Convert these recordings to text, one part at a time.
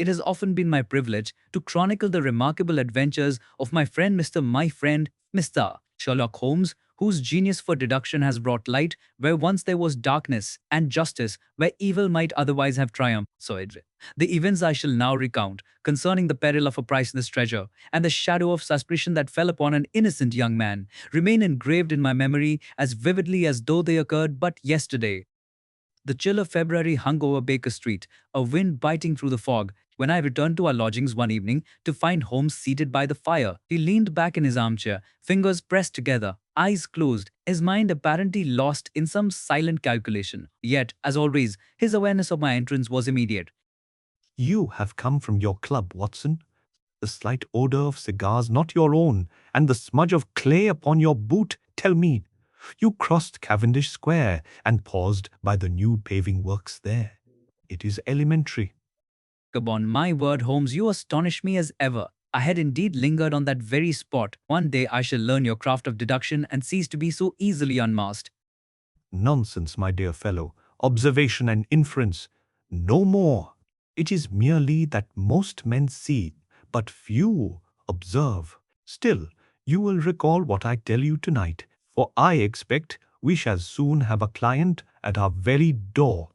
it has often been my privilege to chronicle the remarkable adventures of my friend, Mr. Sherlock Holmes, whose genius for deduction has brought light where once there was darkness and justice where evil might otherwise have triumphed. The events I shall now recount concerning the peril of a priceless treasure and the shadow of suspicion that fell upon an innocent young man remain engraved in my memory as vividly as though they occurred but yesterday. The chill of February hung over Baker Street, a wind biting through the fog. When I returned to our lodgings one evening to find Holmes seated by the fire, he leaned back in his armchair, fingers pressed together, eyes closed, his mind apparently lost in some silent calculation. Yet, as always, his awareness of my entrance was immediate. You have come from your club, Watson. The slight odor of cigars not your own, and the smudge of clay upon your boot tell me. You crossed Cavendish Square and paused by the new paving works there. It is elementary. Upon my word, Holmes, you astonish me as ever. I had indeed lingered on that very spot. One day I shall learn your craft of deduction and cease to be so easily unmasked. Nonsense, my dear fellow. Observation and inference. No more. It is merely that most men see, but few observe. Still, you will recall what I tell you tonight, for I expect we shall soon have a client at our very door.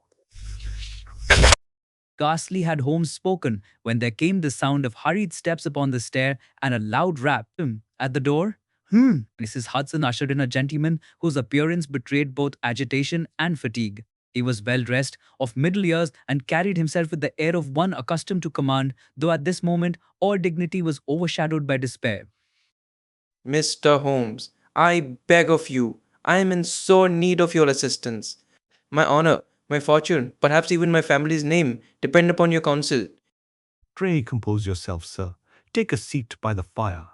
Ghastly had Holmes spoken when there came the sound of hurried steps upon the stair and a loud rap at the door. Mrs. Hudson ushered in a gentleman whose appearance betrayed both agitation and fatigue. He was well dressed, of middle years, and carried himself with the air of one accustomed to command, though at this moment all dignity was overshadowed by despair. Mr. Holmes, I beg of you, I am in sore need of your assistance. My honor, my fortune, perhaps even my family's name depend upon your counsel. Pray compose yourself, sir. Take a seat by the fire.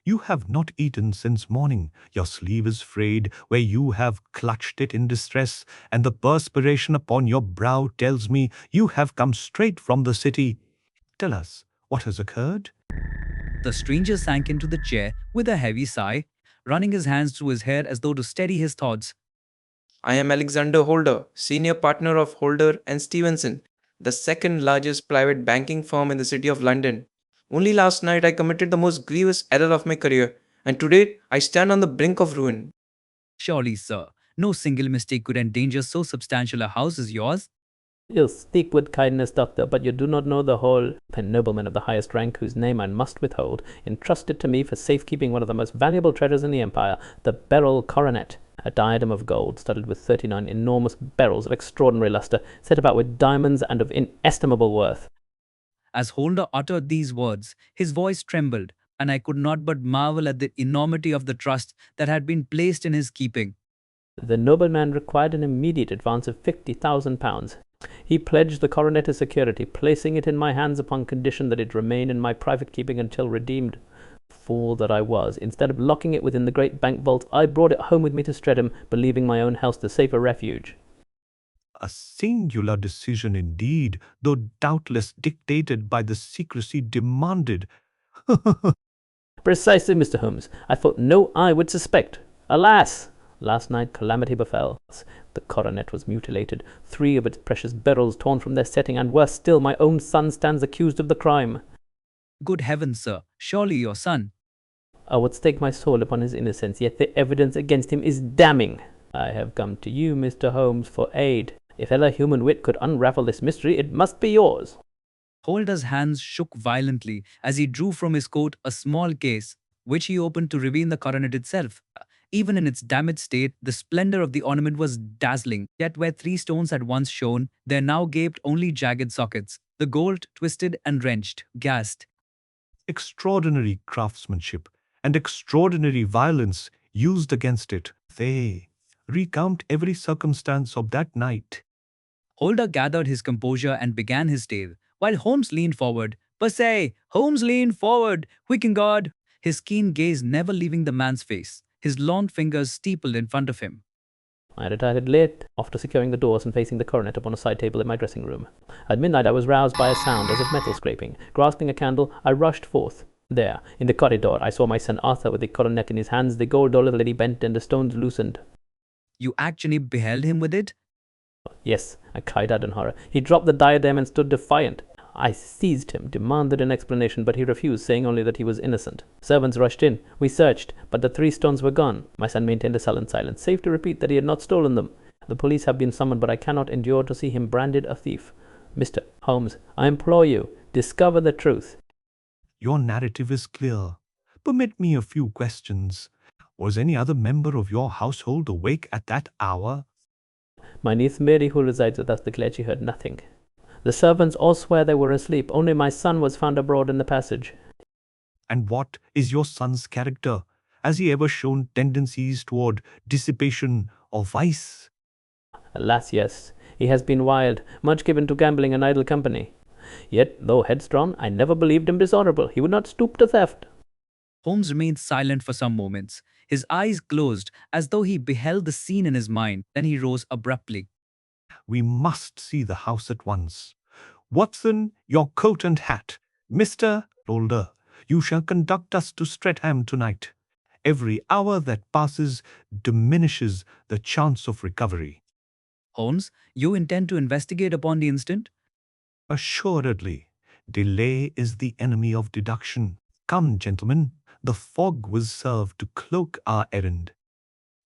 You have not eaten since morning. Your sleeve is frayed where you have clutched it in distress, and the perspiration upon your brow tells me you have come straight from the city. Tell us, what has occurred? The stranger sank into the chair with a heavy sigh, running his hands through his hair as though to steady his thoughts. I am Alexander Holder, senior partner of Holder and Stevenson, the second largest private banking firm in the city of London. Only last night I committed the most grievous error of my career, and today I stand on the brink of ruin. Surely, sir, no single mistake could endanger so substantial a house as yours. You speak with kindness, doctor, but you do not know the whole. A nobleman of the highest rank, whose name I must withhold, entrusted to me for safekeeping one of the most valuable treasures in the empire, the Beryl Coronet, a diadem of gold studded with 39 enormous beryls of extraordinary luster, set about with diamonds and of inestimable worth. As Holder uttered these words, his voice trembled, and I could not but marvel at the enormity of the trust that had been placed in his keeping. The nobleman required an immediate advance of £50,000. He pledged the coronet as security, placing it in my hands upon condition that it remain in my private keeping until redeemed. Fool that I was! Instead of locking it within the great bank vault, I brought it home with me to Streatham, believing my own house the safer refuge. A singular decision indeed, though doubtless dictated by the secrecy demanded. Precisely, Mr. Holmes. I thought no eye would suspect. Alas! Last night calamity befell us. The coronet was mutilated, 3 of its precious beryls torn from their setting, and worse still, my own son stands accused of the crime. Good heavens, sir, surely your son. I would stake my soul upon his innocence, yet the evidence against him is damning. I have come to you, Mr. Holmes, for aid. If ever human wit could unravel this mystery, it must be yours. Holder's hands shook violently as he drew from his coat a small case, which he opened to reveal the coronet itself. Even in its damaged state, the splendor of the ornament was dazzling, yet where 3 stones had once shone, there now gaped only jagged sockets, the gold twisted and wrenched, gasped. Extraordinary craftsmanship and extraordinary violence used against it. They recount every circumstance of that night. Holder gathered his composure and began his tale, while Holmes leaned forward. Per se, Holmes leaned forward, quick and guard, his keen gaze never leaving the man's face, his long fingers steepled in front of him. I retired late, after securing the doors and facing the coronet upon a side table in my dressing room. At midnight I was roused by a sound as of metal scraping. Grasping a candle, I rushed forth. There, in the corridor, I saw my son Arthur with the coronet in his hands, the gold door of the lady bent and the stones loosened. You actually beheld him with it? Yes, I cried out in horror. He dropped the diadem and stood defiant. I seized him, demanded an explanation, but he refused, saying only that he was innocent. Servants rushed in. We searched, but the 3 stones were gone. My son maintained a sullen silence, safe to repeat that he had not stolen them. The police have been summoned, but I cannot endure to see him branded a thief. Mr. Holmes, I implore you, discover the truth. Your narrative is clear. Permit me a few questions. Was any other member of your household awake at that hour? My niece Mary, who resides with us, declared she heard nothing. The servants all swear they were asleep. Only my son was found abroad in the passage. And what is your son's character? Has he ever shown tendencies toward dissipation or vice? Alas, yes. He has been wild, much given to gambling and idle company. Yet, though headstrong, I never believed him dishonorable. He would not stoop to theft. Holmes remained silent for some moments, his eyes closed as though he beheld the scene in his mind. Then he rose abruptly. We must see the house at once. Watson, your coat and hat. Mr. Holder, you shall conduct us to Streatham tonight. Every hour that passes diminishes the chance of recovery. Holmes, you intend to investigate upon the instant? Assuredly, delay is the enemy of deduction. Come, gentlemen, the fog was served to cloak our errand.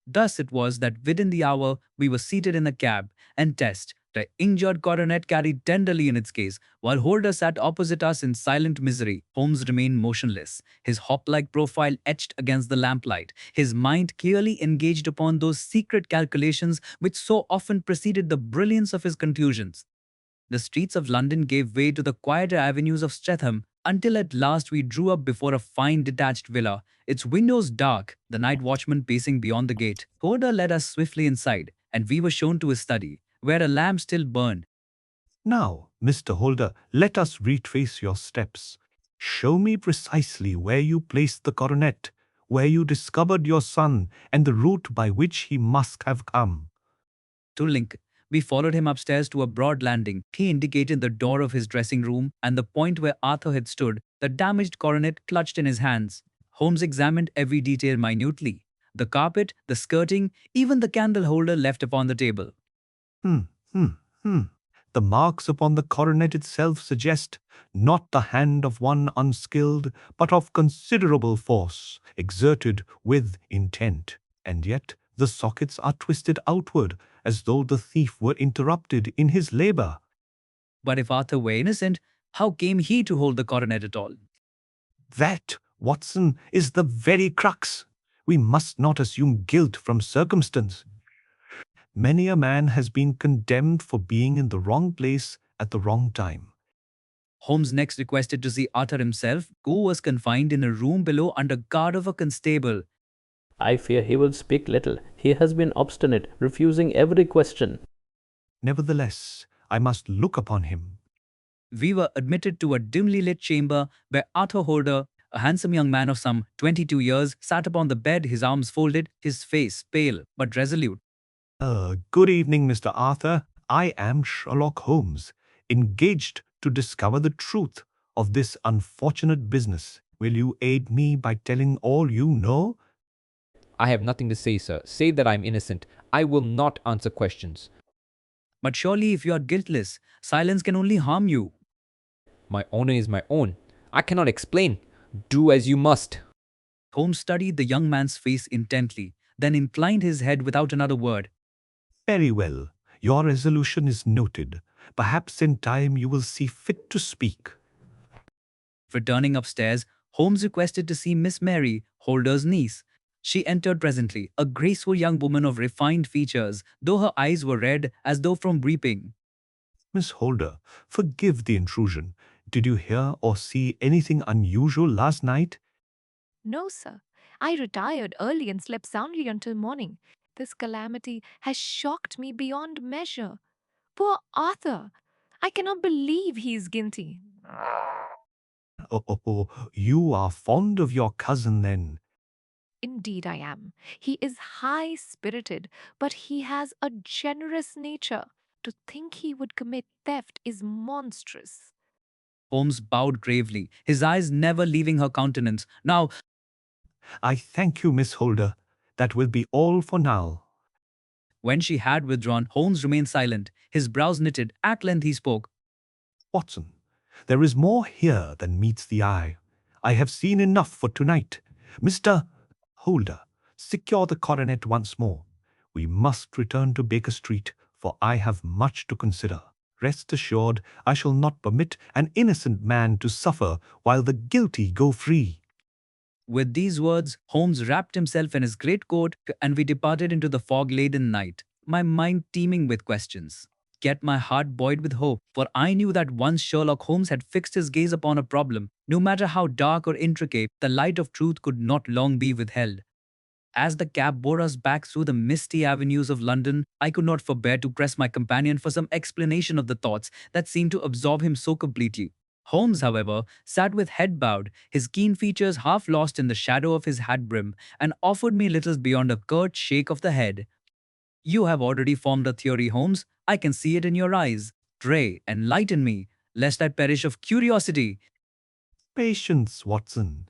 Thus it was that within the hour we were seated in a cab, and Test, the injured coronet, carried tenderly in its case, while Holder sat opposite us in silent misery. Holmes remained motionless, his hawk-like profile etched against the lamplight, his mind clearly engaged upon those secret calculations which so often preceded the brilliance of his conclusions. The streets of London gave way to the quieter avenues of Streatham, until at last we drew up before a fine detached villa, its windows dark, the night watchman pacing beyond the gate. Holder led us swiftly inside, and we were shown to his study, where a lamp still burned. Now, Mr. Holder, let us retrace your steps. Show me precisely where you placed the coronet, where you discovered your son, and the route by which he must have come. To Lincoln, we followed him upstairs to a broad landing. He indicated the door of his dressing room and the point where Arthur had stood, the damaged coronet clutched in his hands. Holmes examined every detail minutely. The carpet, the skirting, even the candle holder left upon the table. Hmm, hmm, hmm. The marks upon the coronet itself suggest not the hand of one unskilled, but of considerable force, exerted with intent. And yet the sockets are twisted outward, as though the thief were interrupted in his labor. But if Arthur were innocent, how came he to hold the coronet at all? That, Watson, is the very crux. We must not assume guilt from circumstance. Many a man has been condemned for being in the wrong place at the wrong time. Holmes next requested to see Arthur himself, who was confined in a room below under guard of a constable. I fear he will speak little. He has been obstinate, refusing every question. Nevertheless, I must look upon him. We were admitted to a dimly lit chamber where Arthur Holder, a handsome young man of some 22 years, sat upon the bed, his arms folded, his face pale but resolute. Good evening, Mr. Arthur. I am Sherlock Holmes, engaged to discover the truth of this unfortunate business. Will you aid me by telling all you know? I have nothing to say, sir. Say that I am innocent. I will not answer questions. But surely if you are guiltless, silence can only harm you. My honor is my own. I cannot explain. Do as you must. Holmes studied the young man's face intently, then inclined his head without another word. Very well. Your resolution is noted. Perhaps in time you will see fit to speak. Returning upstairs, Holmes requested to see Miss Mary, Holder's niece. She entered presently, a graceful young woman of refined features, though her eyes were red as though from weeping. Miss Holder, forgive the intrusion. Did you hear or see anything unusual last night? No, sir. I retired early and slept soundly until morning. This calamity has shocked me beyond measure. Poor Arthur! I cannot believe he is guilty. Oh, you are fond of your cousin then. Indeed, I am. He is high spirited, but he has a generous nature. To think he would commit theft is monstrous. Holmes bowed gravely, his eyes never leaving her countenance. Now, I thank you, Miss Holder. That will be all for now. when she had withdrawn, Holmes remained silent, his brows knitted. At length he spoke. Watson, There is more here than meets the eye. I have seen enough for tonight. Mr. Holder, secure the coronet once more. We must return to Baker Street, for I have much to consider. Rest assured, I shall not permit an innocent man to suffer while the guilty go free. With these words, Holmes wrapped himself in his greatcoat and we departed into the fog-laden night, my mind teeming with questions. Yet my heart buoyed with hope, for I knew that once Sherlock Holmes had fixed his gaze upon a problem, no matter how dark or intricate, the light of truth could not long be withheld. As the cab bore us back through the misty avenues of London, I could not forbear to press my companion for some explanation of the thoughts that seemed to absorb him so completely. Holmes, however, sat with head bowed, his keen features half lost in the shadow of his hat brim, and offered me little beyond a curt shake of the head. You have already formed a theory, Holmes. I can see it in your eyes. Pray, enlighten me, lest I perish of curiosity. Patience, Watson.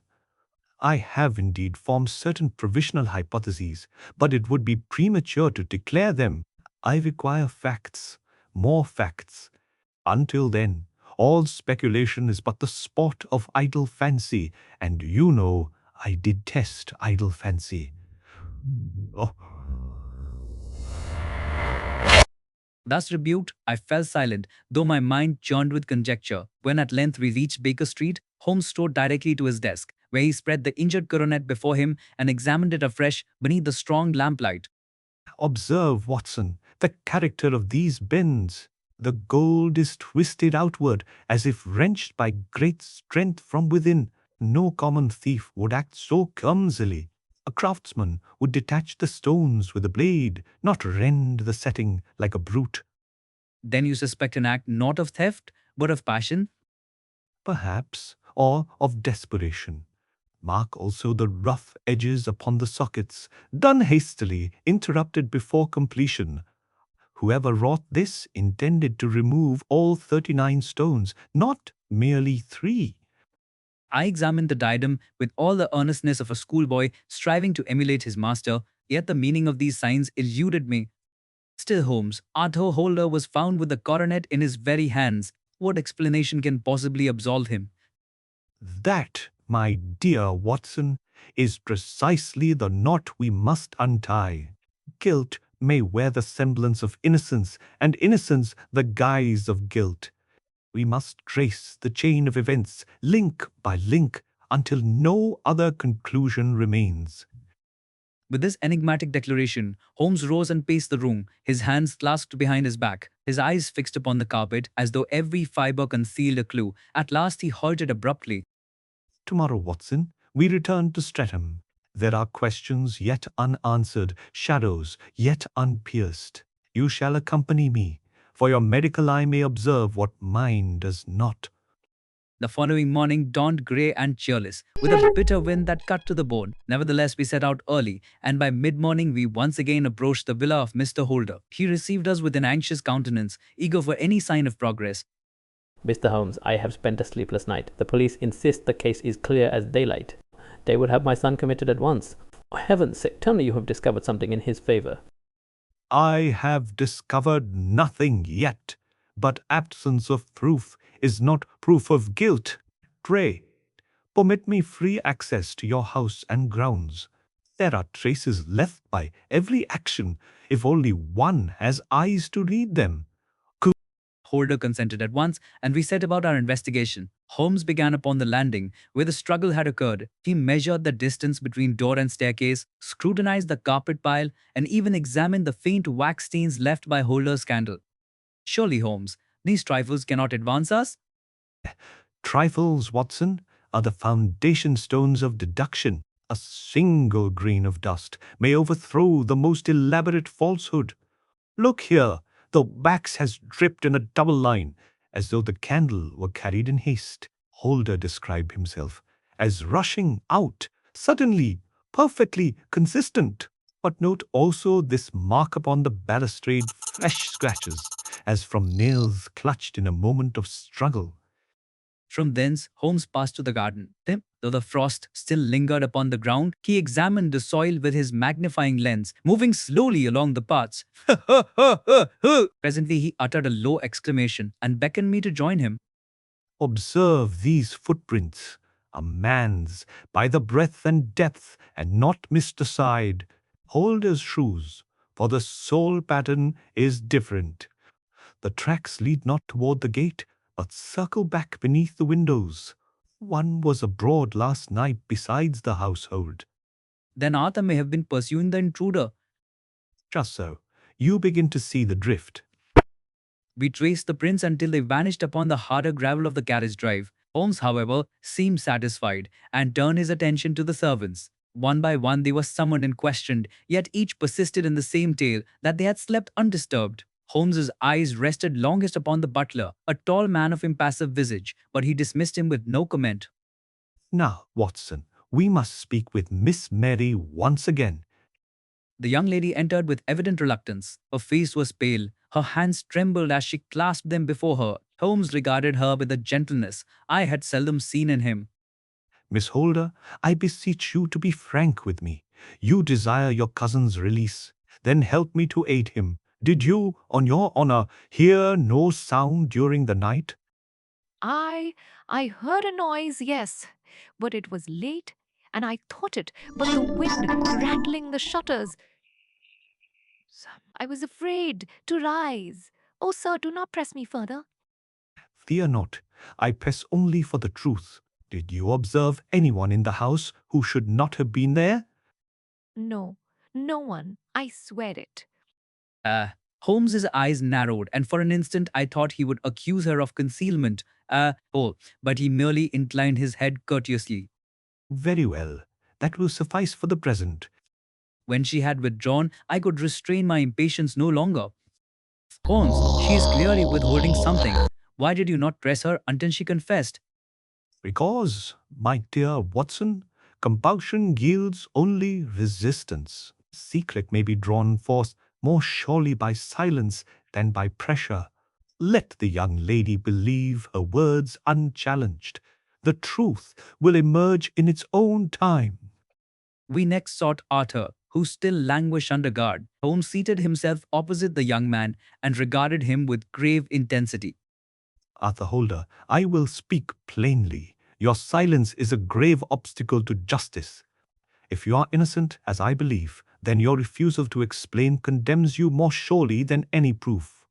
I have indeed formed certain provisional hypotheses, but it would be premature to declare them. I require facts, more facts. Until then, all speculation is but the sport of idle fancy, and you know I detest idle fancy. Oh. Thus rebuked, I fell silent, though my mind churned with conjecture. When at length we reached Baker Street, Holmes strode directly to his desk, where he spread the injured coronet before him and examined it afresh beneath the strong lamplight. Observe, Watson, the character of these bends. The gold is twisted outward, as if wrenched by great strength from within. No common thief would act so clumsily. A craftsman would detach the stones with a blade, not rend the setting like a brute. Then you suspect an act not of theft, but of passion? Perhaps, or of desperation. Mark also the rough edges upon the sockets, done hastily, interrupted before completion. Whoever wrought this intended to remove all 39 stones, not merely 3. I examined the diadem with all the earnestness of a schoolboy striving to emulate his master, yet the meaning of these signs eluded me. Still, Holmes, Arthur Holder was found with the coronet in his very hands. What explanation can possibly absolve him? That, my dear Watson, is precisely the knot we must untie. Guilt may wear the semblance of innocence, and innocence the guise of guilt. We must trace the chain of events, link by link, until no other conclusion remains. With this enigmatic declaration, Holmes rose and paced the room, his hands clasped behind his back, his eyes fixed upon the carpet as though every fibre concealed a clue. At last he halted abruptly. Tomorrow, Watson, we return to Streatham. There are questions yet unanswered, shadows yet unpierced. You shall accompany me, for your medical eye may observe what mine does not. The following morning dawned grey and cheerless, with a bitter wind that cut to the bone. Nevertheless, we set out early, and by mid-morning we once again approached the villa of Mr. Holder. He received us with an anxious countenance, eager for any sign of progress. Mr. Holmes, I have spent a sleepless night. The police insist the case is clear as daylight. They would have my son committed at once. For heaven's sake, tell me you have discovered something in his favour. I have discovered nothing yet, but absence of proof is not proof of guilt. Pray, permit me free access to your house and grounds. There are traces left by every action, if only one has eyes to read them. Holder consented at once, and we set about our investigation. Holmes began upon the landing, where the struggle had occurred. He measured the distance between door and staircase, scrutinized the carpet pile, and even examined the faint wax stains left by Holder's candle. Surely, Holmes, these trifles cannot advance us? Trifles, Watson, are the foundation stones of deduction. A single grain of dust may overthrow the most elaborate falsehood. Look here, the wax has dripped in a double line, as though the candle were carried in haste. Holder described himself as rushing out, suddenly, perfectly consistent. But note also this mark upon the balustrade, fresh scratches, as from nails clutched in a moment of struggle. From thence, Holmes passed to the garden. Then, though the frost still lingered upon the ground, he examined the soil with his magnifying lens, moving slowly along the paths. Presently, he uttered a low exclamation and beckoned me to join him. Observe these footprints, a man's, by the breadth and depth, and not missed aside. Holder's shoes, for the sole pattern is different. The tracks lead not toward the gate, but circle back beneath the windows. One was abroad last night besides the household. Then Arthur may have been pursuing the intruder. Just so. You begin to see the drift. We traced the prints until they vanished upon the harder gravel of the carriage drive. Holmes, however, seemed satisfied and turned his attention to the servants. One by one they were summoned and questioned, yet each persisted in the same tale that they had slept undisturbed. Holmes's eyes rested longest upon the butler, a tall man of impassive visage, but he dismissed him with no comment. Now, Watson, we must speak with Miss Mary once again. The young lady entered with evident reluctance. Her face was pale, her hands trembled as she clasped them before her. Holmes regarded her with a gentleness I had seldom seen in him. Miss Holder, I beseech you to be frank with me. You desire your cousin's release. Then help me to aid him. Did you, on your honor, hear no sound during the night? I heard a noise, yes, but it was late, and I thought it but the wind rattling the shutters. I was afraid to rise. Oh, sir, do not press me further. Fear not. I press only for the truth. Did you observe anyone in the house who should not have been there? No, no one. I swear it. Holmes's eyes narrowed, and for an instant I thought he would accuse her of concealment. But he merely inclined his head courteously. Very well. That will suffice for the present. When she had withdrawn, I could restrain my impatience no longer. Holmes, she is clearly withholding something. Why did you not press her until she confessed? Because, my dear Watson, compulsion yields only resistance. Secret may be drawn forth more surely by silence than by pressure. Let the young lady believe her words unchallenged. The truth will emerge in its own time. We next sought Arthur, who still languished under guard. Holmes seated himself opposite the young man and regarded him with grave intensity. Arthur Holder, I will speak plainly. Your silence is a grave obstacle to justice. If you are innocent, as I believe, then your refusal to explain condemns you more surely than any proof.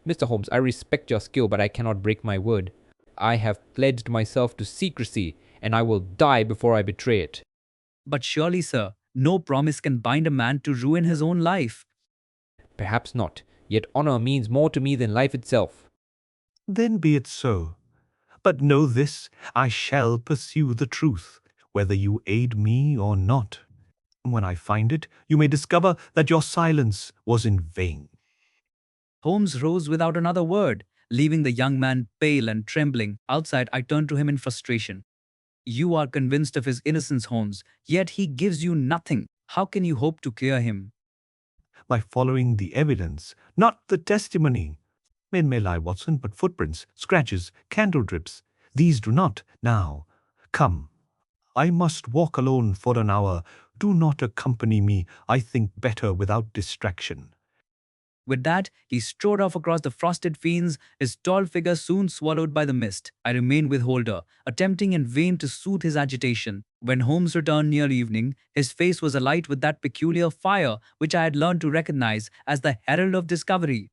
Mr. Holmes, I respect your skill, but I cannot break my word. I have pledged myself to secrecy, and I will die before I betray it. But surely, sir, no promise can bind a man to ruin his own life. Perhaps not, yet honor means more to me than life itself. Then be it so. But know this, I shall pursue the truth, whether you aid me or not. When I find it, you may discover that your silence was in vain. Holmes rose without another word, leaving the young man pale and trembling. Outside, I turned to him in frustration. You are convinced of his innocence, Holmes, yet he gives you nothing. How can you hope to clear him? By following the evidence, not the testimony. Men may lie, Watson, but footprints, scratches, candle drips, these do not. Now, come. I must walk alone for an hour. Do not accompany me. I think better without distraction. With that, he strode off across the frosted fields, his tall figure soon swallowed by the mist. I remained with Holder, attempting in vain to soothe his agitation. When Holmes returned near evening, his face was alight with that peculiar fire which I had learned to recognize as the herald of discovery.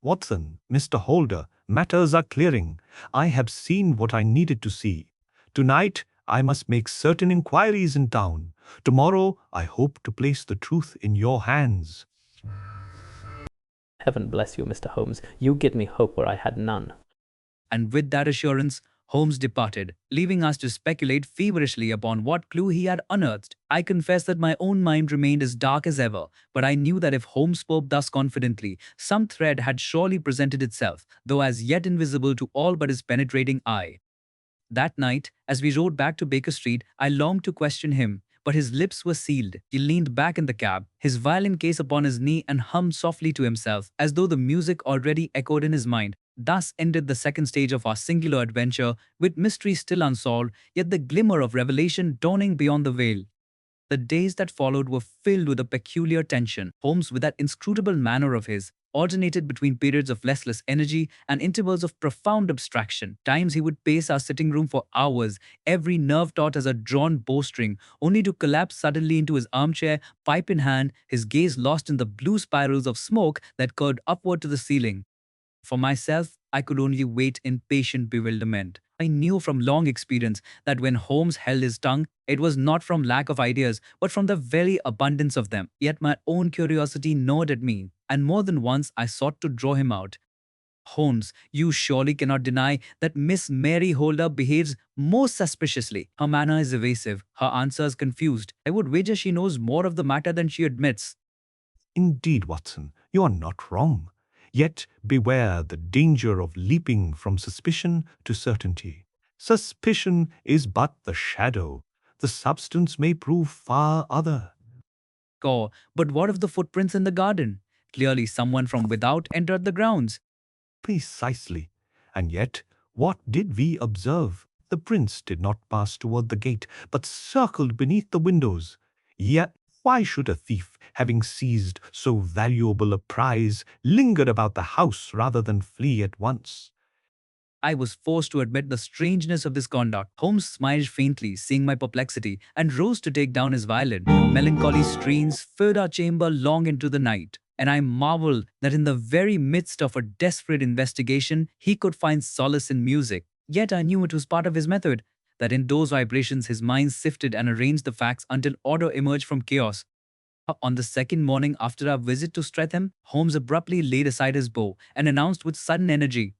Watson, Mr. Holder, matters are clearing. I have seen what I needed to see. Tonight, I must make certain inquiries in town. Tomorrow, I hope to place the truth in your hands. Heaven bless you, Mr. Holmes. You give me hope where I had none. And with that assurance, Holmes departed, leaving us to speculate feverishly upon what clue he had unearthed. I confess that my own mind remained as dark as ever, but I knew that if Holmes spoke thus confidently, some thread had surely presented itself, though as yet invisible to all but his penetrating eye. That night, as we rode back to Baker Street, I longed to question him, but his lips were sealed. He leaned back in the cab, his violin case upon his knee, and hummed softly to himself, as though the music already echoed in his mind. Thus ended the second stage of our singular adventure, with mystery still unsolved, yet the glimmer of revelation dawning beyond the veil. The days that followed were filled with a peculiar tension. Holmes, with that inscrutable manner of his, alternated between periods of restless energy and intervals of profound abstraction. Times he would pace our sitting room for hours, every nerve taut as a drawn bowstring, only to collapse suddenly into his armchair, pipe in hand, his gaze lost in the blue spirals of smoke that curved upward to the ceiling. For myself, I could only wait in patient bewilderment. I knew from long experience that when Holmes held his tongue, it was not from lack of ideas, but from the very abundance of them. Yet my own curiosity gnawed at me, and more than once I sought to draw him out. Holmes, you surely cannot deny that Miss Mary Holder behaves most suspiciously. Her manner is evasive, her answers confused. I would wager she knows more of the matter than she admits. Indeed, Watson, you are not wrong. Yet beware the danger of leaping from suspicion to certainty. Suspicion is but the shadow. The substance may prove far other. But what of the footprints in the garden? Clearly someone from without entered the grounds. Precisely. And yet, what did we observe? The prince did not pass toward the gate, but circled beneath the windows. Yet, why should a thief, having seized so valuable a prize, linger about the house rather than flee at once? I was forced to admit the strangeness of this conduct. Holmes smiled faintly, seeing my perplexity, and rose to take down his violin. Melancholy strains filled our chamber long into the night, and I marveled that in the very midst of a desperate investigation, he could find solace in music. Yet I knew it was part of his method, that in those vibrations his mind sifted and arranged the facts until order emerged from chaos. On the second morning after our visit to Streatham, Holmes abruptly laid aside his bow and announced with sudden energy,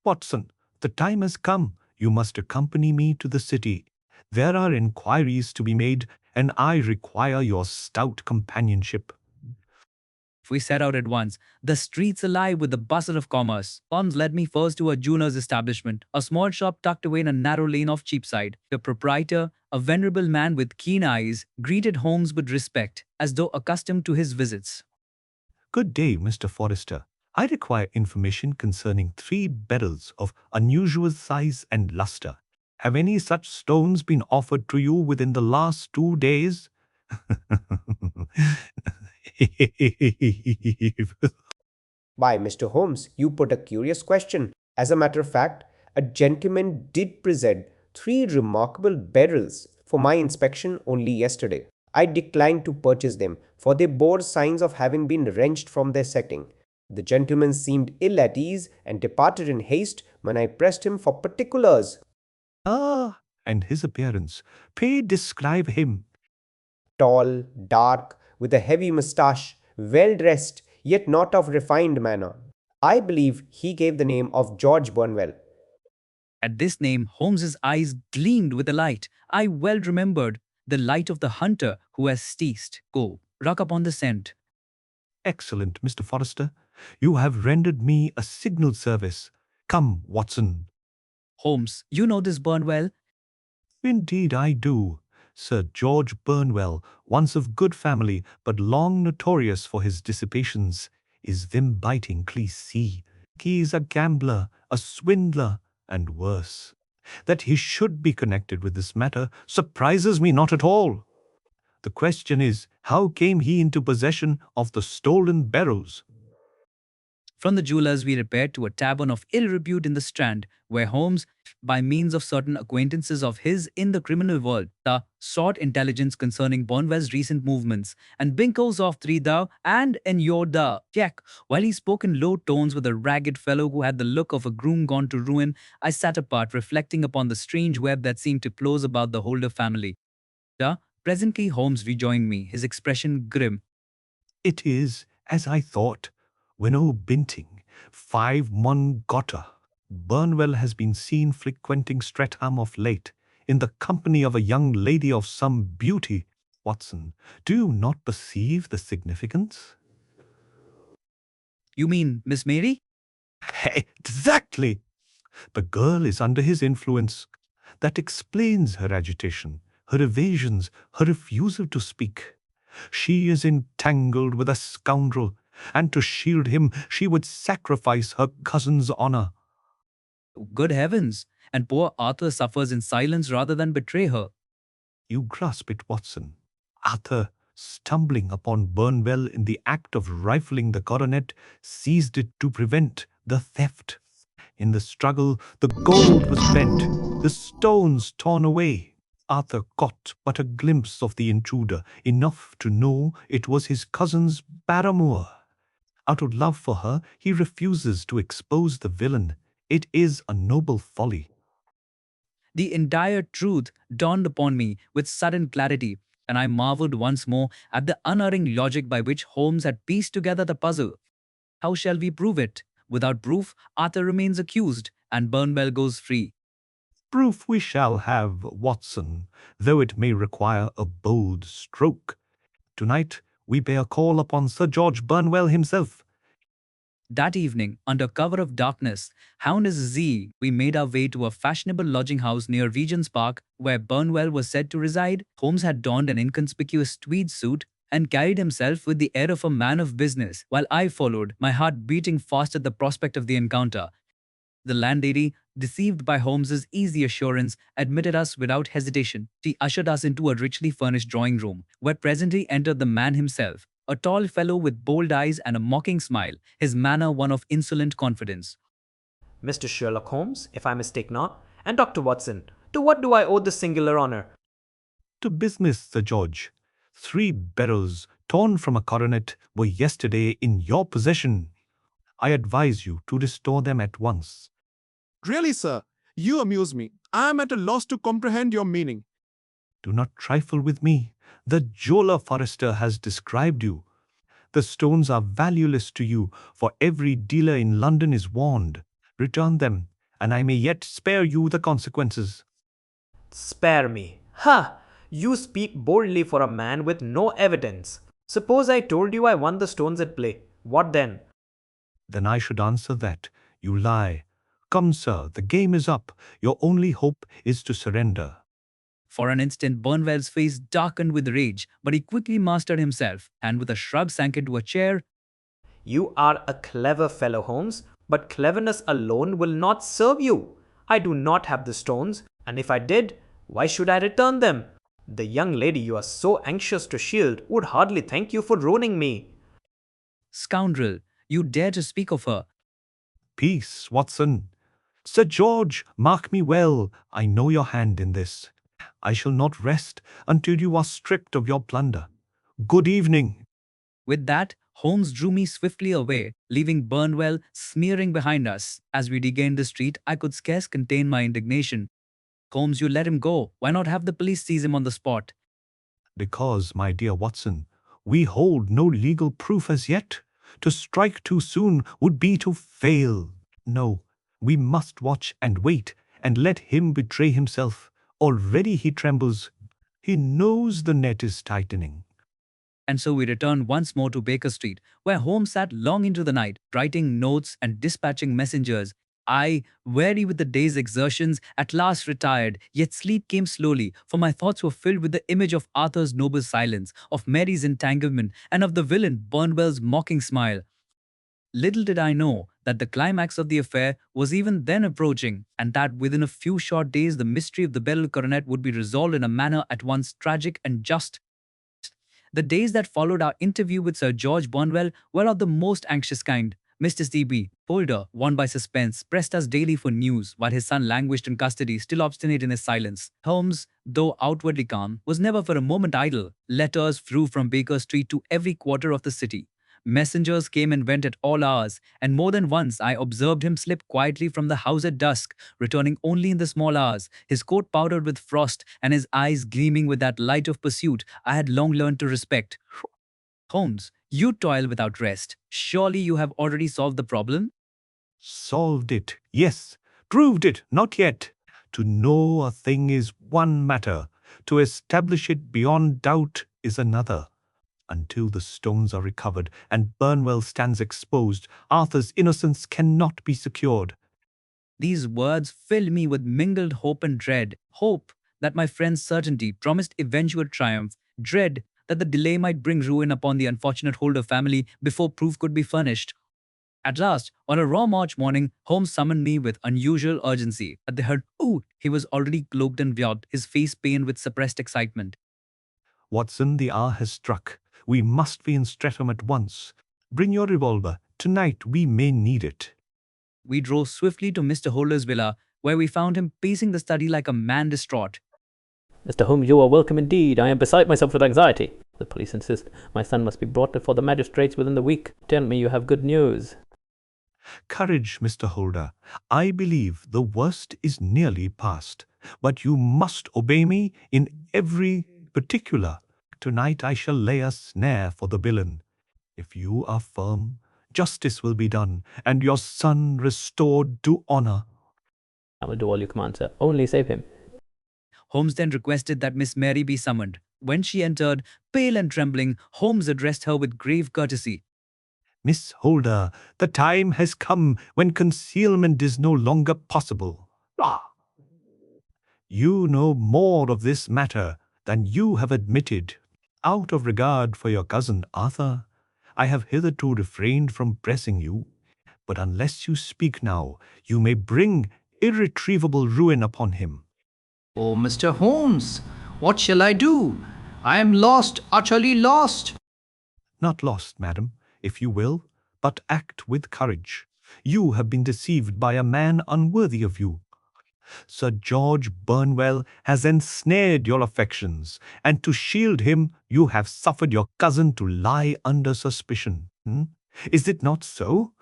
Watson, the time has come. You must accompany me to the city. There are inquiries to be made, and I require your stout companionship. We set out at once, the streets alive with the bustle of commerce. Holmes led me first to a jeweler's establishment, a small shop tucked away in a narrow lane of Cheapside. The proprietor, a venerable man with keen eyes, greeted Holmes with respect, as though accustomed to his visits. Good day, Mr. Forrester. I require information concerning 3 beryls of unusual size and luster. Have any such stones been offered to you within the last 2 days? Why, Mr. Holmes, you put a curious question. As a matter of fact, a gentleman did present 3 remarkable beryls for my inspection only yesterday. I declined to purchase them, for they bore signs of having been wrenched from their setting. The gentleman seemed ill at ease and departed in haste when I pressed him for particulars. Ah, and his appearance. Pray describe him. Tall, dark, with a heavy moustache, well dressed, yet not of refined manner. I believe he gave the name of George Burnwell. At this name, Holmes's eyes gleamed with a light. I well remembered the light of the hunter who has ceased. Go, ruck upon the scent. Excellent, Mr. Forrester. You have rendered me a signal service. Come, Watson. Holmes, you know this Burnwell? Indeed I do. Sir George Burnwell, once of good family, but long notorious for his dissipations, is biting cliché. He is a gambler, a swindler, and worse. That he should be connected with this matter surprises me not at all. The question is, how came he into possession of the stolen beryls? From the jeweller's we repaired to a tavern of ill repute in the Strand, where Holmes, by means of certain acquaintances of his in the criminal world, sought intelligence concerning Bonwell's recent movements, and Binkles of Three Thou and Enyor the Jack. While he spoke in low tones with a ragged fellow who had the look of a groom gone to ruin, I sat apart, reflecting upon the strange web that seemed to close about the Holder family. Presently Holmes rejoined me, his expression grim. It is, as I thought, Winnow Binting, 5 Mongotta. Burnwell has been seen frequenting Streatham of late, in the company of a young lady of some beauty. Watson, do you not perceive the significance? You mean Miss Mary? Exactly! The girl is under his influence. That explains her agitation, her evasions, her refusal to speak. She is entangled with a scoundrel, and to shield him she would sacrifice her cousin's honor. Good heavens! And poor Arthur suffers in silence rather than betray her. You grasp it, Watson. Arthur, stumbling upon Burnwell in the act of rifling the coronet, seized it to prevent the theft. In the struggle, the gold was bent, the stones torn away. Arthur caught but a glimpse of the intruder, enough to know it was his cousin's paramour. Out of love for her, he refuses to expose the villain. It is a noble folly. The entire truth dawned upon me with sudden clarity, and I marveled once more at the unerring logic by which Holmes had pieced together the puzzle. How shall we prove it? Without proof, Arthur remains accused, and Burnwell goes free. Proof we shall have, Watson, though it may require a bold stroke. Tonight we pay a call upon Sir George Burnwell himself. That evening, under cover of darkness, hound as Z, we made our way to a fashionable lodging house near Regent's Park, where Burnwell was said to reside. Holmes had donned an inconspicuous tweed suit and carried himself with the air of a man of business, while I followed, my heart beating fast at the prospect of the encounter. The landlady, deceived by Holmes's easy assurance, admitted us without hesitation. She ushered us into a richly furnished drawing room, where presently entered the man himself, a tall fellow with bold eyes and a mocking smile, his manner one of insolent confidence. Mr. Sherlock Holmes, if I mistake not, and Dr. Watson, to what do I owe this singular honor? To business, Sir George. 3 beryls, torn from a coronet, were yesterday in your possession. I advise you to restore them at once. Really, sir, you amuse me. I am at a loss to comprehend your meaning. Do not trifle with me. The jeweller Forrester has described you. The stones are valueless to you, for every dealer in London is warned. Return them, and I may yet spare you the consequences. Spare me. Ha! You speak boldly for a man with no evidence. Suppose I told you I won the stones at play. What then? Then I should answer that you lie. Come, sir, the game is up. Your only hope is to surrender. For an instant, Burnwell's face darkened with rage, but he quickly mastered himself, and with a shrug sank into a chair. You are a clever fellow, Holmes, but cleverness alone will not serve you. I do not have the stones, and if I did, why should I return them? The young lady you are so anxious to shield would hardly thank you for ruining me. Scoundrel, you dare to speak of her. Peace, Watson. Sir George, mark me well. I know your hand in this. I shall not rest until you are stripped of your plunder. Good evening. With that, Holmes drew me swiftly away, leaving Burnwell smearing behind us. As we regained the street, I could scarce contain my indignation. Holmes, you let him go. Why not have the police seize him on the spot? Because, my dear Watson, we hold no legal proof as yet. To strike too soon would be to fail. No, we must watch and wait, and let him betray himself. Already he trembles. He knows the net is tightening. And so we returned once more to Baker Street, where Holmes sat long into the night, writing notes and dispatching messengers. I, weary with the day's exertions, at last retired, yet sleep came slowly, for my thoughts were filled with the image of Arthur's noble silence, of Mary's entanglement, and of the villain Burnwell's mocking smile. Little did I know that the climax of the affair was even then approaching, and that within a few short days the mystery of the Beryl Coronet would be resolved in a manner at once tragic and just. The days that followed our interview with Sir George Burnwell were of the most anxious kind. Mr. C.B., Holder, won by Suspense, pressed us daily for news, while his son languished in custody, still obstinate in his silence. Holmes, though outwardly calm, was never for a moment idle. Letters flew from Baker Street to every quarter of the city. Messengers came and went at all hours, and more than once I observed him slip quietly from the house at dusk, returning only in the small hours, his coat powdered with frost and his eyes gleaming with that light of pursuit I had long learned to respect. Holmes, you toil without rest. Surely you have already solved the problem? Solved it, yes. Proved it, not yet. To know a thing is one matter. To establish it beyond doubt is another. Until the stones are recovered and Burnwell stands exposed, Arthur's innocence cannot be secured. These words filled me with mingled hope and dread. Hope that my friend's certainty promised eventual triumph. Dread that the delay might bring ruin upon the unfortunate Holder family before proof could be furnished. At last, on a raw March morning, Holmes summoned me with unusual urgency. At the heard, he was already cloaked and veiled, his face pained with suppressed excitement. Watson, the hour has struck. We must be in Streatham at once. Bring your revolver. Tonight we may need it. We drove swiftly to Mr. Holder's villa, where we found him pacing the study like a man distraught. Mr. Holmes, you are welcome indeed. I am beside myself with anxiety. The police insist my son must be brought before the magistrates within the week. Tell me you have good news. Courage, Mr. Holder. I believe the worst is nearly past, but you must obey me in every particular. Tonight I shall lay a snare for the villain. If you are firm, justice will be done, and your son restored to honor. I will do all you command, sir. Only save him. Holmes then requested that Miss Mary be summoned. When she entered, pale and trembling, Holmes addressed her with grave courtesy. Miss Holder, the time has come when concealment is no longer possible. You know more of this matter than you have admitted. Out of regard for your cousin Arthur, I have hitherto refrained from pressing you, but unless you speak now, you may bring irretrievable ruin upon him. Oh, Mr. Holmes, what shall I do? I am lost, utterly lost. Not lost, madam, if you will, but act with courage. You have been deceived by a man unworthy of you. Sir George Burnwell has ensnared your affections, and to shield him, you have suffered your cousin to lie under suspicion. Is it not so?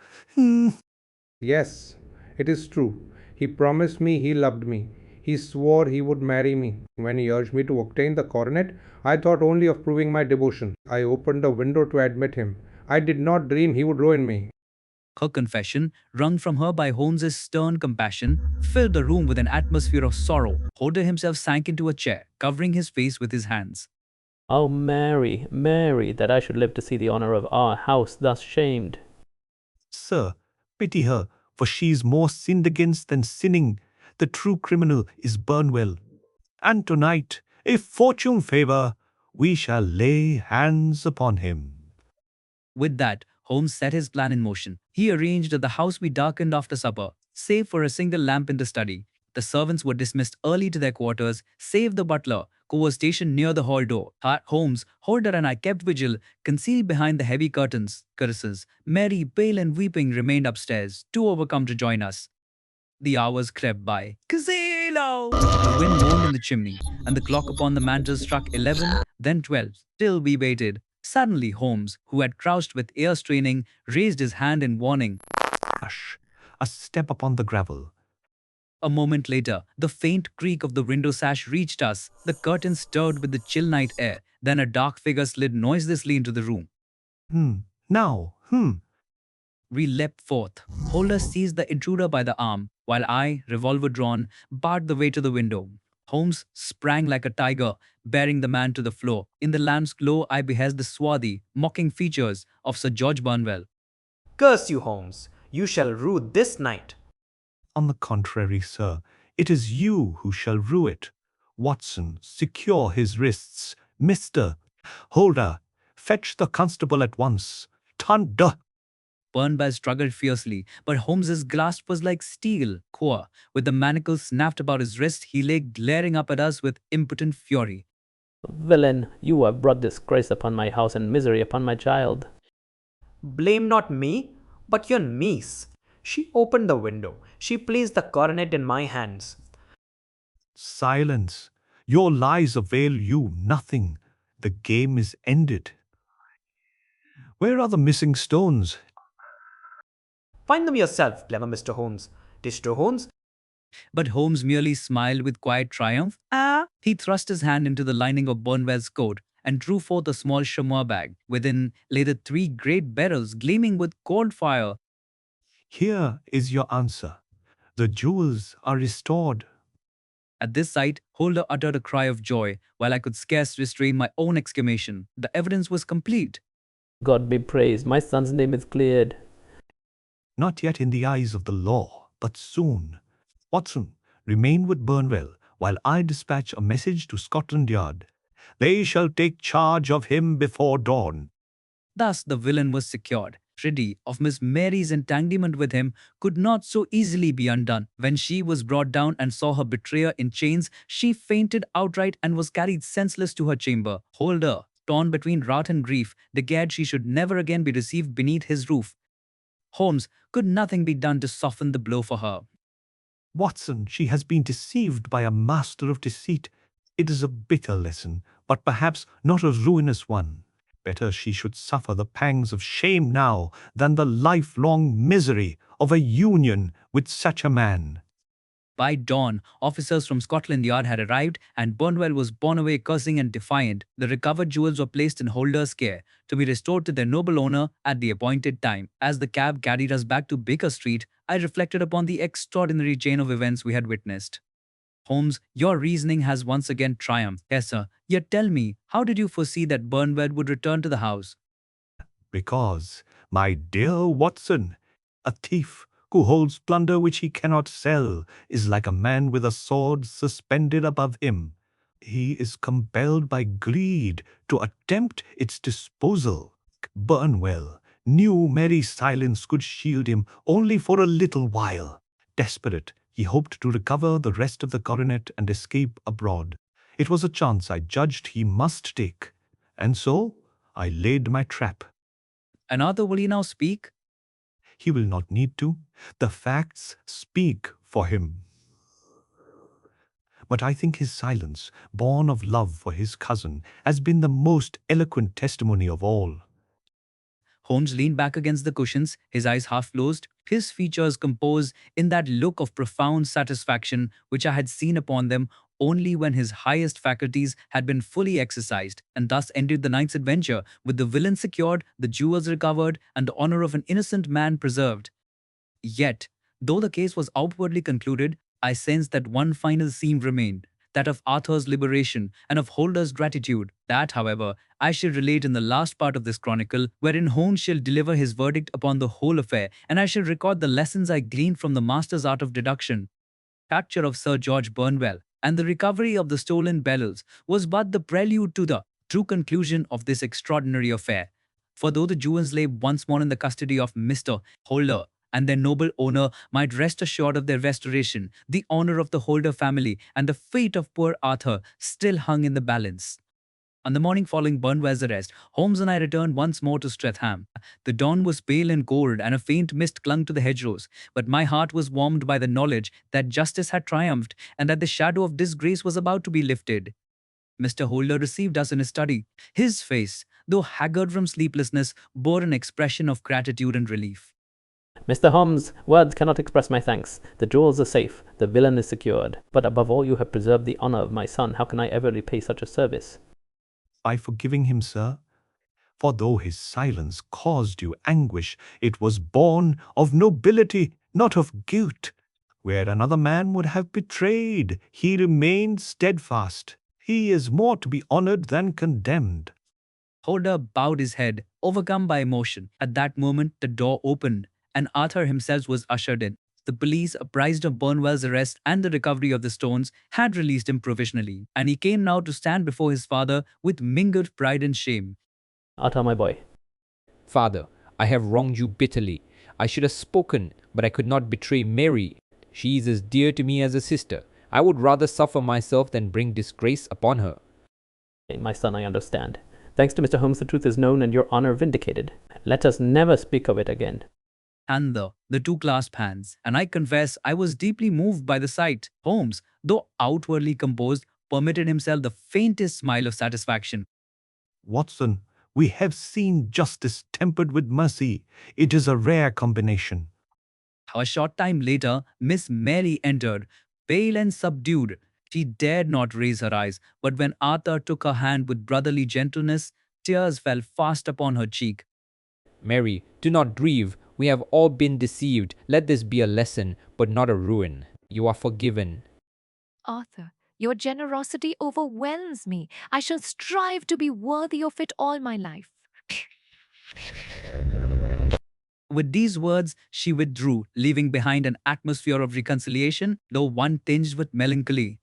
Yes, it is true. He promised me he loved me. He swore he would marry me. When he urged me to obtain the coronet, I thought only of proving my devotion. I opened the window to admit him. I did not dream he would ruin me. Her confession, wrung from her by Holmes's stern compassion, filled the room with an atmosphere of sorrow. Holder himself sank into a chair, covering his face with his hands. Oh, Mary, Mary, that I should live to see the honour of our house thus shamed. Sir, pity her, for she is more sinned against than sinning. The true criminal is Burnwell. And tonight, if fortune favour, we shall lay hands upon him. With that, Holmes set his plan in motion. He arranged that the house be darkened after supper, save for a single lamp in the study. The servants were dismissed early to their quarters, save the butler, who was stationed near the hall door. Holmes, Holder and I kept vigil, concealed behind the heavy curtains. Mary, pale and weeping, remained upstairs, too overcome to join us. The hours crept by. Casino! The wind moaned in the chimney, and the clock upon the mantel struck 11, then 12. Still we waited. Suddenly Holmes, who had crouched with ear straining, raised his hand in warning. Hush! A step upon the gravel. A moment later, the faint creak of the window sash reached us. The curtains stirred with the chill night air. Then a dark figure slid noiselessly into the room. Now. We leapt forth. Holder seized the intruder by the arm, while I, revolver drawn, barred the way to the window. Holmes sprang like a tiger, bearing the man to the floor. In the lamp's glow, I beheld the swarthy, mocking features of Sir George Burnwell. Curse you, Holmes. You shall rue this night. On the contrary, sir, it is you who shall rue it. Watson, secure his wrists. Mr. Holder, fetch the constable at once. Thunder! Burnwell struggled fiercely, but Holmes's grasp was like steel. With the manacles snapped about his wrist, he lay glaring up at us with impotent fury. Villain, you have brought disgrace upon my house and misery upon my child. Blame not me, but your niece. She opened the window. She placed the coronet in my hands. Silence. Your lies avail you nothing. The game is ended. Where are the missing stones? Find them yourself, clever Mr. Holmes. Mr. Holmes. But Holmes merely smiled with quiet triumph. He thrust his hand into the lining of Burnwell's coat and drew forth a small chamois bag. Within lay the 3 great beryls gleaming with cold fire. Here is your answer. The jewels are restored. At this sight, Holder uttered a cry of joy, while I could scarce restrain my own exclamation. The evidence was complete. God be praised, my son's name is cleared. Not yet in the eyes of the law, but soon. Watson, remain with Burnwell while I dispatch a message to Scotland Yard. They shall take charge of him before dawn. Thus the villain was secured. tragedy of Miss Mary's entanglement with him could not so easily be undone. When she was brought down and saw her betrayer in chains, she fainted outright and was carried senseless to her chamber. Holder, torn between wrath and grief, declared she should never again be received beneath his roof. Holmes, could nothing be done to soften the blow for her? Watson, she has been deceived by a master of deceit. It is a bitter lesson, but perhaps not a ruinous one. Better she should suffer the pangs of shame now than the lifelong misery of a union with such a man. By dawn, officers from Scotland Yard had arrived, and Burnwell was borne away cursing and defiant. The recovered jewels were placed in Holder's care, to be restored to their noble owner at the appointed time. As the cab carried us back to Baker Street, I reflected upon the extraordinary chain of events we had witnessed. Holmes, your reasoning has once again triumphed. Yes, sir. Yet tell me, how did you foresee that Burnwell would return to the house? Because, my dear Watson, a thief who holds plunder which he cannot sell is like a man with a sword suspended above him. He is compelled by greed to attempt its disposal. Burnwell knew Mary's silence could shield him only for a little while. Desperate, he hoped to recover the rest of the coronet and escape abroad. It was a chance I judged he must take, and so I laid my trap. And Arthur, will he now speak? He will not need to. The facts speak for him. But I think his silence, born of love for his cousin, has been the most eloquent testimony of all. Holmes leaned back against the cushions, his eyes half closed, his features composed in that look of profound satisfaction which I had seen upon them only when his highest faculties had been fully exercised. And thus ended the night's adventure, with the villain secured, the jewels recovered, and the honor of an innocent man preserved. Yet, though the case was outwardly concluded, I sensed that one final theme remained, that of Arthur's liberation and of Holder's gratitude. That, however, I shall relate in the last part of this chronicle, wherein Holmes shall deliver his verdict upon the whole affair, and I shall record the lessons I gleaned from the master's art of deduction. Capture of Sir George Burnwell and the recovery of the stolen beryls was but the prelude to the true conclusion of this extraordinary affair. For though the jewels lay once more in the custody of Mr. Holder, and their noble owner might rest assured of their restoration, the honor of the Holder family and the fate of poor Arthur still hung in the balance. On the morning following Burnwell's arrest, Holmes and I returned once more to Streatham. The dawn was pale and cold, and a faint mist clung to the hedgerows, but my heart was warmed by the knowledge that justice had triumphed and that the shadow of disgrace was about to be lifted. Mr. Holder received us in his study. His face, though haggard from sleeplessness, bore an expression of gratitude and relief. Mr. Holmes, words cannot express my thanks. The jewels are safe, the villain is secured. But above all, you have preserved the honor of my son. How can I ever repay such a service? By forgiving him, sir. For though his silence caused you anguish, it was born of nobility, not of guilt. Where another man would have betrayed, he remained steadfast. He is more to be honored than condemned. Holder bowed his head, overcome by emotion. At that moment, the door opened, and Arthur himself was ushered in. The police, apprised of Burnwell's arrest and the recovery of the stones, had released him provisionally, and he came now to stand before his father with mingled pride and shame. Arthur, my boy. Father, I have wronged you bitterly. I should have spoken, but I could not betray Mary. She is as dear to me as a sister. I would rather suffer myself than bring disgrace upon her. My son, I understand. Thanks to Mr. Holmes, the truth is known and your honor vindicated. Let us never speak of it again. And the two clasped hands, and I confess I was deeply moved by the sight. Holmes, though outwardly composed, permitted himself the faintest smile of satisfaction. Watson, we have seen justice tempered with mercy. It is a rare combination. A short time later, Miss Mary entered, pale and subdued. She dared not raise her eyes, but when Arthur took her hand with brotherly gentleness, tears fell fast upon her cheek. Mary, do not grieve. We have all been deceived. Let this be a lesson, but not a ruin. You are forgiven. Arthur, your generosity overwhelms me. I shall strive to be worthy of it all my life. With these words, she withdrew, leaving behind an atmosphere of reconciliation, though one tinged with melancholy.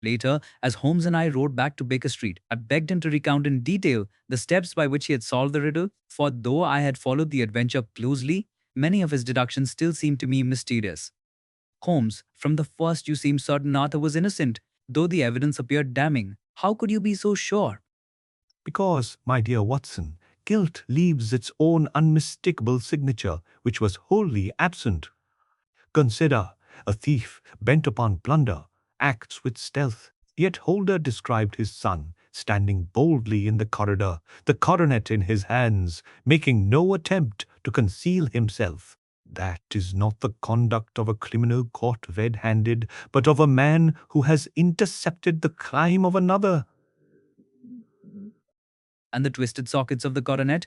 Later, as Holmes and I rode back to Baker Street, I begged him to recount in detail the steps by which he had solved the riddle, for though I had followed the adventure closely, many of his deductions still seemed to me mysterious. Holmes, from the first you seemed certain Arthur was innocent, though the evidence appeared damning. How could you be so sure? Because, my dear Watson, guilt leaves its own unmistakable signature, which was wholly absent. Consider, a thief bent upon plunder acts with stealth, yet Holder described his son standing boldly in the corridor, the coronet in his hands, making no attempt to conceal himself. That is not the conduct of a criminal caught red-handed, but of a man who has intercepted the crime of another. And the twisted sockets of the coronet?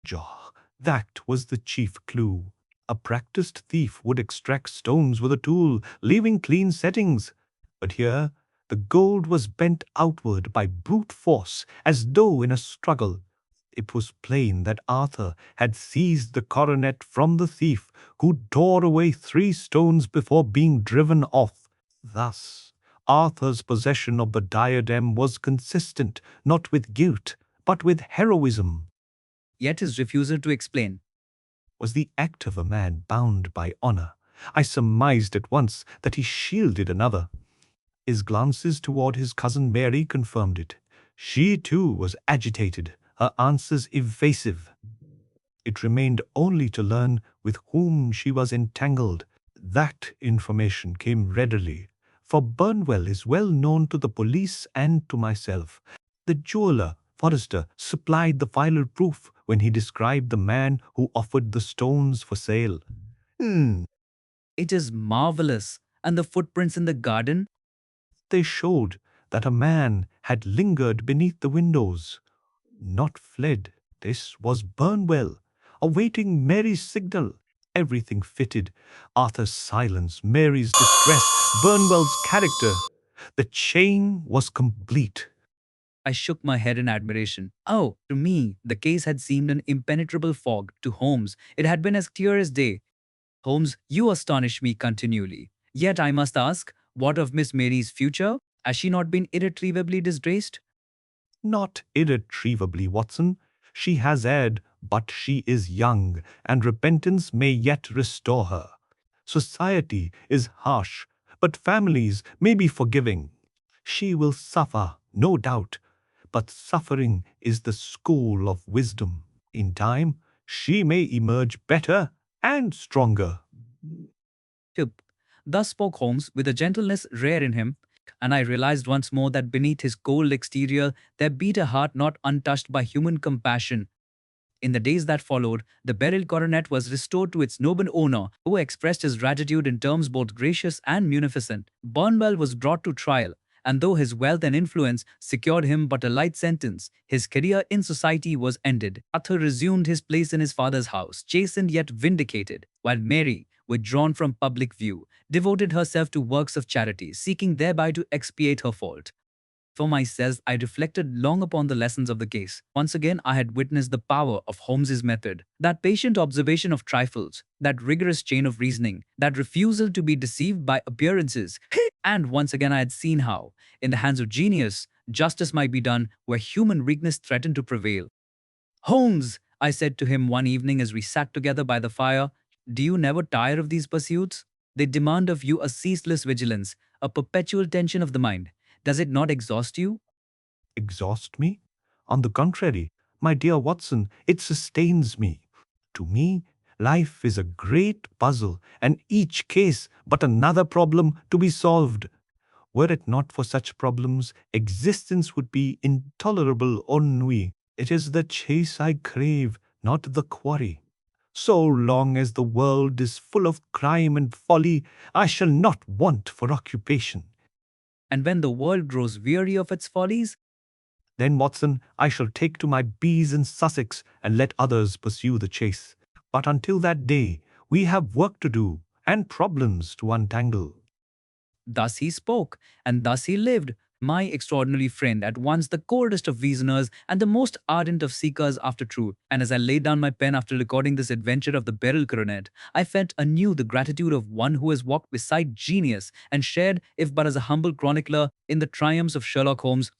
Jaw, that was the chief clue. A practiced thief would extract stones with a tool, leaving clean settings. But here, the gold was bent outward by brute force, as though in a struggle. It was plain that Arthur had seized the coronet from the thief, who tore away 3 stones before being driven off. Thus, Arthur's possession of the diadem was consistent not with guilt, but with heroism. Yet his refusal to explain Was the act of a man bound by honor. I surmised at once that he shielded another. His glances toward his cousin Mary confirmed it. She too was agitated, her answers evasive. It remained only to learn with whom she was entangled. That information came readily, for Burnwell is well known to the police and to myself. The jeweller, Forrester, supplied the final proof when he described the man who offered the stones for sale. It is marvelous. And the footprints in the garden? They showed that a man had lingered beneath the windows, not fled. This was Burnwell, awaiting Mary's signal. Everything fitted. Arthur's silence, Mary's distress, Burnwell's character. The chain was complete. I shook my head in admiration. Oh, to me, the case had seemed an impenetrable fog. To Holmes, it had been as clear as day. Holmes, you astonish me continually. Yet I must ask, what of Miss Mary's future? Has she not been irretrievably disgraced? Not irretrievably, Watson. She has erred, but she is young, and repentance may yet restore her. Society is harsh, but families may be forgiving. She will suffer, no doubt, but suffering is the school of wisdom. In time, she may emerge better and stronger. Thus spoke Holmes with a gentleness rare in him, and I realized once more that beneath his cold exterior there beat a heart not untouched by human compassion. In the days that followed, the Beryl Coronet was restored to its noble owner, who expressed his gratitude in terms both gracious and munificent. Burnwell was brought to trial, and though his wealth and influence secured him but a light sentence, his career in society was ended. Arthur resumed his place in his father's house, chastened yet vindicated, while Mary, withdrawn from public view, devoted herself to works of charity, seeking thereby to expiate her fault. For myself, I reflected long upon the lessons of the case. Once again, I had witnessed the power of Holmes's method, that patient observation of trifles, that rigorous chain of reasoning, that refusal to be deceived by appearances. And once again, I had seen how, in the hands of genius, justice might be done where human weakness threatened to prevail. Holmes, I said to him one evening as we sat together by the fire, do you never tire of these pursuits? They demand of you a ceaseless vigilance, a perpetual tension of the mind. Does it not exhaust you? Exhaust me? On the contrary, my dear Watson, it sustains me. To me, life is a great puzzle, and each case but another problem to be solved. Were it not for such problems, existence would be intolerable ennui. It is the chase I crave, not the quarry. So long as the world is full of crime and folly, I shall not want for occupation. And when the world grows weary of its follies? Then, Watson, I shall take to my bees in Sussex and let others pursue the chase. But until that day, we have work to do and problems to untangle. Thus he spoke, and thus he lived, my extraordinary friend, at once the coldest of reasoners and the most ardent of seekers after truth. And as I laid down my pen after recording this adventure of the Beryl Coronet, I felt anew the gratitude of one who has walked beside genius and shared, if but as a humble chronicler, in the triumphs of Sherlock Holmes.